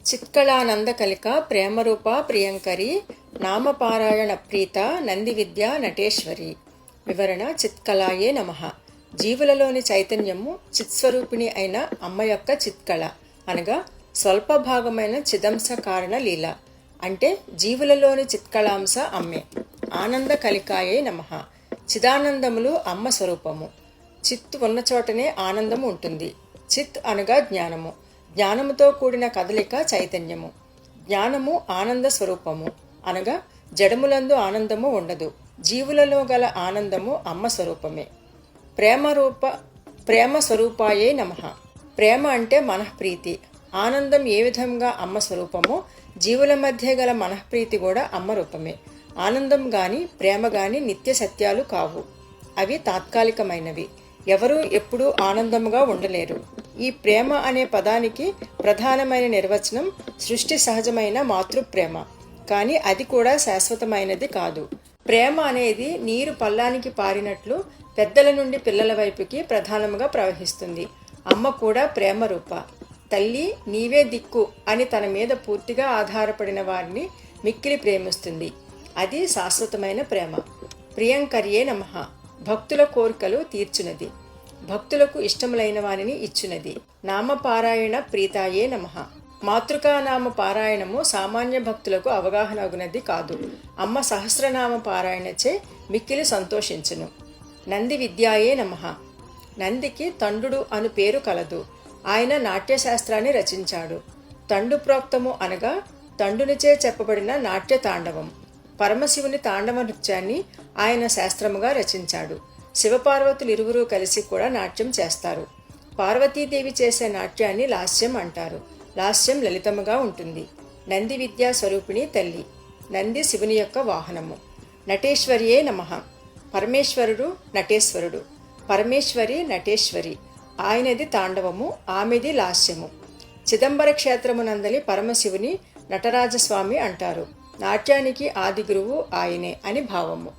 చిత్కళానంద కలిక ప్రేమరూప ప్రియంకరి నామపారాయణ ప్రీత నంది విద్యా నటేశ్వరి. వివరణ: చిత్కళాయే నమః. జీవులలోని చైతన్యము చిత్స్వరూపిణి అయిన అమ్మ యొక్క చిత్కళ అనగా స్వల్ప భాగమైన చిదంశ కారణ లీల. అంటే జీవులలోని చిత్కళాంశ అమ్మే. ఆనంద కలికాయే నమః. చిదానందములు అమ్మ స్వరూపము. చిత్ ఉన్న చోటనే ఆనందము ఉంటుంది. చిత్ అనగా జ్ఞానము. జ్ఞానముతో కూడిన కదలిక చైతన్యము. జ్ఞానము ఆనంద స్వరూపము అనగా జడములందు ఆనందము ఉండదు. జీవులలో గల ఆనందము అమ్మ స్వరూపమే. ప్రేమ స్వరూపాయే నమః. ప్రేమ అంటే మనఃప్రీతి. ఆనందం ఏ విధంగా అమ్మ స్వరూపమో జీవుల మధ్య గల మనఃప్రీతి కూడా అమ్మ రూపమే. ఆనందం గాని ప్రేమ గాని నిత్య సత్యాలు కావు. అవి తాత్కాలికమైనవి. ఎవరూ ఎప్పుడూ ఆనందముగా ఉండలేరు. ఈ ప్రేమ అనే పదానికి ప్రధానమైన నిర్వచనం సృష్టి సహజమైన మాతృప్రేమ. కానీ అది కూడా శాశ్వతమైనది కాదు. ప్రేమ అనేది నీరు పల్లానికి పారినట్లు పెద్దల నుండి పిల్లల వైపుకి ప్రధానముగా ప్రవహిస్తుంది. అమ్మ కూడా ప్రేమ రూప. తల్లి నీవే దిక్కు అని తన మీద పూర్తిగా ఆధారపడిన వారిని మిక్కిలి ప్రేమిస్తుంది. అది శాశ్వతమైన ప్రేమ. ప్రియంకర్యే నమః. భక్తుల కోరికలు తీర్చునది. భక్తులకు ఇష్టములైన వారిని ఇచ్చునది. నామపారాయణ ప్రీతాయే నమః. మాతృకానామ పారాయణము సామాన్య భక్తులకు అవగాహన అగునది కాదు. అమ్మ సహస్రనామ పారాయణచే మిక్కిలి సంతోషించును. నంది విద్యాయే నమః. నందికి తండుడు అను పేరు కలదు. ఆయన నాట్యశాస్త్రాన్ని రచించాడు. తండు ప్రోక్తము అనగా తండునిచే చెప్పబడిన నాట్య తాండవం. పరమశివుని తాండవ నృత్యాన్ని ఆయన శాస్త్రముగా రచించాడు. శివపార్వతులు ఇరువురు కలిసి కూడా నాట్యం చేస్తారు. పార్వతీదేవి చేసే నాట్యాన్ని లాస్యం అంటారు. లాస్యం లలితముగా ఉంటుంది. నంది విద్యా స్వరూపిణి తల్లి. నంది శివుని యొక్క వాహనము. నటేశ్వరియే నమః. పరమేశ్వరుడు నటేశ్వరుడు. పరమేశ్వరి నటేశ్వరి. ఆయనది తాండవము, ఆమెది లాస్యము. చిదంబర క్షేత్రమునందలి పరమశివుని నటరాజస్వామి అంటారు. నాట్యానికి ఆది గురువు ఆయనే అని భావము.